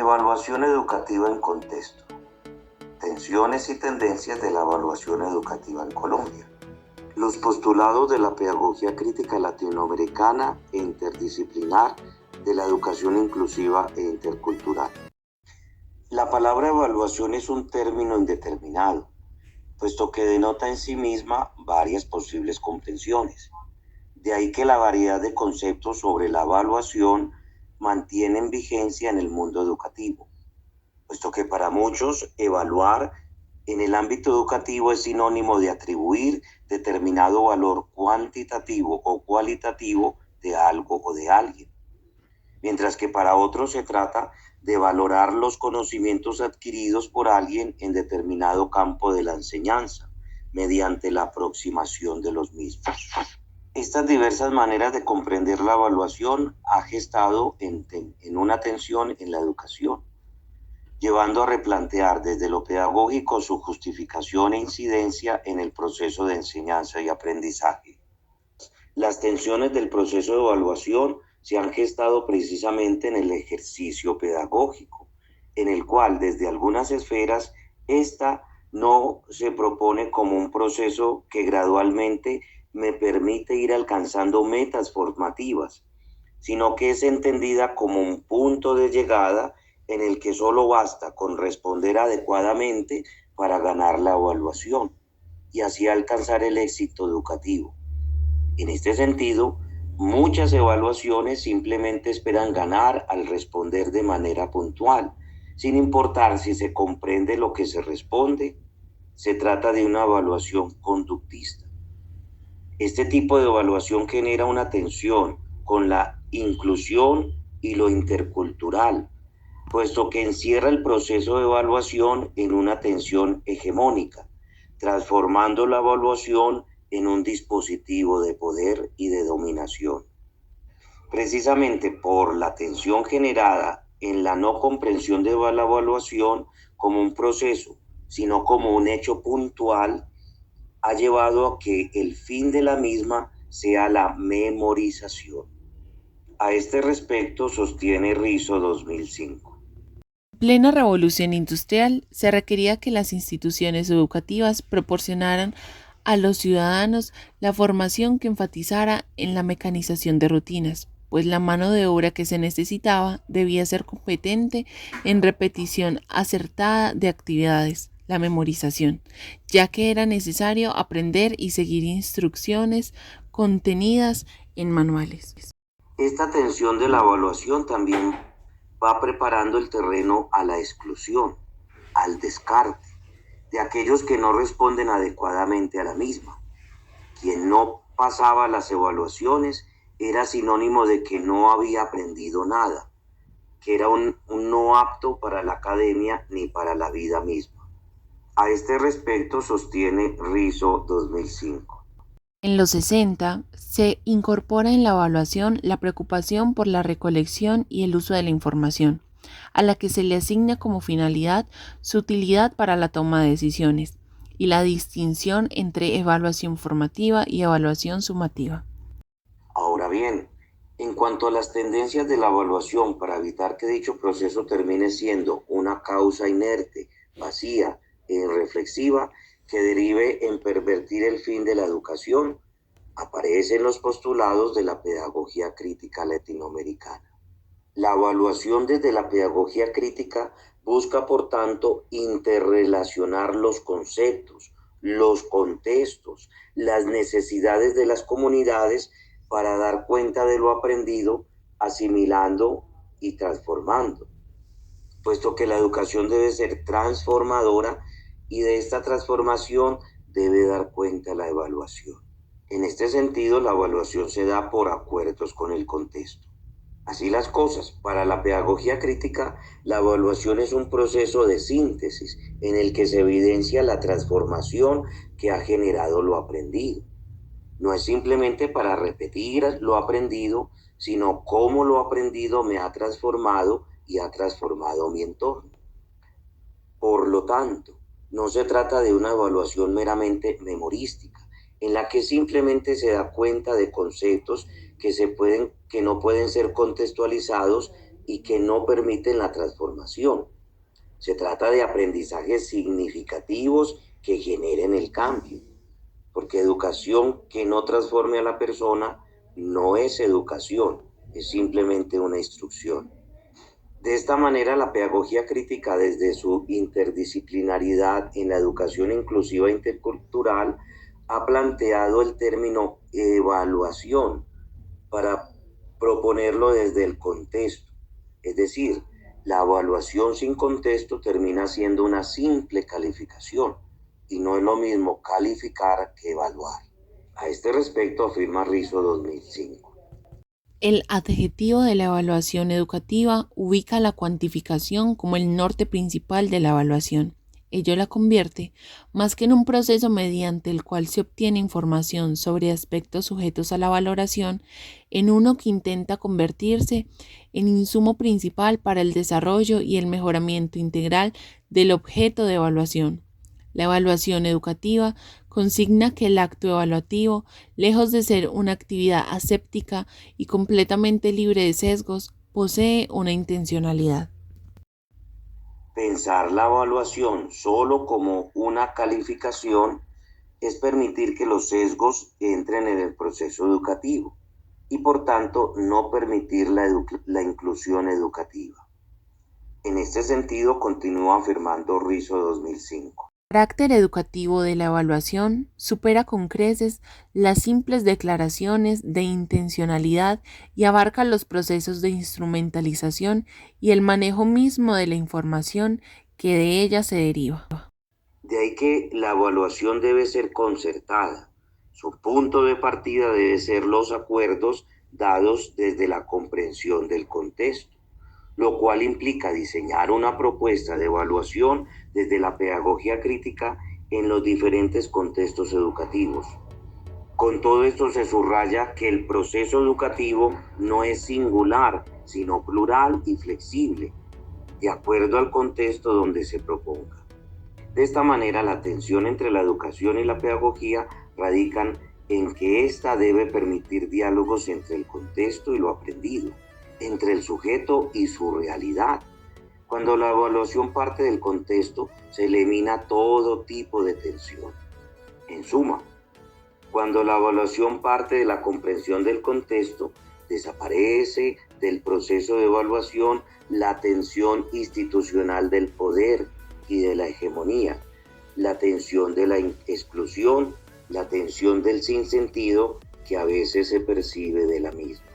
Evaluación educativa en contexto. Tensiones y tendencias de la evaluación educativa en Colombia. Los postulados de la pedagogía crítica latinoamericana e interdisciplinar de la educación inclusiva e intercultural. La palabra evaluación es un término indeterminado, puesto que denota en sí misma varias posibles comprensiones. De ahí que la variedad de conceptos sobre la evaluación mantienen vigencia en el mundo educativo, puesto que para muchos evaluar en el ámbito educativo es sinónimo de atribuir determinado valor cuantitativo o cualitativo de algo o de alguien, mientras que para otros se trata de valorar los conocimientos adquiridos por alguien en determinado campo de la enseñanza, mediante la aproximación de los mismos. Estas diversas maneras de comprender la evaluación ha gestado en una tensión en la educación, llevando a replantear desde lo pedagógico su justificación e incidencia en el proceso de enseñanza y aprendizaje. Las tensiones del proceso de evaluación se han gestado precisamente en el ejercicio pedagógico, en el cual desde algunas esferas esta no se propone como un proceso que gradualmente me permite ir alcanzando metas formativas, sino que es entendida como un punto de llegada en el que solo basta con responder adecuadamente para ganar la evaluación y así alcanzar el éxito educativo. En este sentido, muchas evaluaciones simplemente esperan ganar al responder de manera puntual, sin importar si se comprende lo que se responde. Se trata de una evaluación conductista. Este tipo de evaluación genera una tensión con la inclusión y lo intercultural, puesto que encierra el proceso de evaluación en una tensión hegemónica, transformando la evaluación en un dispositivo de poder y de dominación. Precisamente por la tensión generada en la no comprensión de la evaluación como un proceso, sino como un hecho puntual, ha llevado a que el fin de la misma sea la memorización. A este respecto sostiene Rizzo 2005. En plena revolución industrial, se requería que las instituciones educativas proporcionaran a los ciudadanos la formación que enfatizara en la mecanización de rutinas, pues la mano de obra que se necesitaba debía ser competente en repetición acertada de actividades, la memorización, ya que era necesario aprender y seguir instrucciones contenidas en manuales. Esta tensión de la evaluación también va preparando el terreno a la exclusión, al descarte, de aquellos que no responden adecuadamente a la misma. Quien no pasaba las evaluaciones era sinónimo de que no había aprendido nada, que era un no apto para la academia ni para la vida misma. A este respecto sostiene Rizzo 2005. En los 60 se incorpora en la evaluación la preocupación por la recolección y el uso de la información, a la que se le asigna como finalidad su utilidad para la toma de decisiones y la distinción entre evaluación formativa y evaluación sumativa. Ahora bien, en cuanto a las tendencias de la evaluación para evitar que dicho proceso termine siendo una causa inerte, vacía e irreflexiva que derive en pervertir el fin de la educación, aparecen los postulados de la pedagogía crítica latinoamericana. La evaluación desde la pedagogía crítica busca, por tanto, interrelacionar los conceptos, los contextos, las necesidades de las comunidades para dar cuenta de lo aprendido, asimilando y transformando, puesto que la educación debe ser transformadora y de esta transformación debe dar cuenta la evaluación. En este sentido, la evaluación se da por acuerdos con el contexto. Así las cosas, para la pedagogía crítica, la evaluación es un proceso de síntesis en el que se evidencia la transformación que ha generado lo aprendido. No es simplemente para repetir lo aprendido, sino cómo lo aprendido me ha transformado y ha transformado mi entorno. Por lo tanto, no se trata de una evaluación meramente memorística, en la que simplemente se da cuenta de conceptos que no pueden ser contextualizados y que no permiten la transformación. Se trata de aprendizajes significativos que generen el cambio, porque educación que no transforme a la persona no es educación, es simplemente una instrucción. De esta manera, la pedagogía crítica, desde su interdisciplinaridad en la educación inclusiva e intercultural, ha planteado el término evaluación para proponerlo desde el contexto. Es decir, la evaluación sin contexto termina siendo una simple calificación, y no es lo mismo calificar que evaluar. A este respecto afirma Rizzo 2005. El adjetivo de la evaluación educativa ubica la cuantificación como el norte principal de la evaluación. Ello la convierte, más que en un proceso mediante el cual se obtiene información sobre aspectos sujetos a la valoración, en uno que intenta convertirse en insumo principal para el desarrollo y el mejoramiento integral del objeto de evaluación. La evaluación educativa consigna que el acto evaluativo, lejos de ser una actividad aséptica y completamente libre de sesgos, posee una intencionalidad. Pensar la evaluación solo como una calificación es permitir que los sesgos entren en el proceso educativo y por tanto no permitir la inclusión educativa. En este sentido, continúa afirmando Rizzo 2005. El carácter educativo de la evaluación supera con creces las simples declaraciones de intencionalidad y abarca los procesos de instrumentalización y el manejo mismo de la información que de ella se deriva. De ahí que la evaluación debe ser concertada. Su punto de partida debe ser los acuerdos dados desde la comprensión del contexto, lo cual implica diseñar una propuesta de evaluación desde la pedagogía crítica en los diferentes contextos educativos. Con todo esto se subraya que el proceso educativo no es singular, sino plural y flexible, de acuerdo al contexto donde se proponga. De esta manera, la tensión entre la educación y la pedagogía radican en que ésta debe permitir diálogos entre el contexto y lo aprendido, entre el sujeto y su realidad. Cuando la evaluación parte del contexto, se elimina todo tipo de tensión. En suma, cuando la evaluación parte de la comprensión del contexto, desaparece del proceso de evaluación la tensión institucional del poder y de la hegemonía, la tensión de la exclusión, la tensión del sinsentido que a veces se percibe de la misma.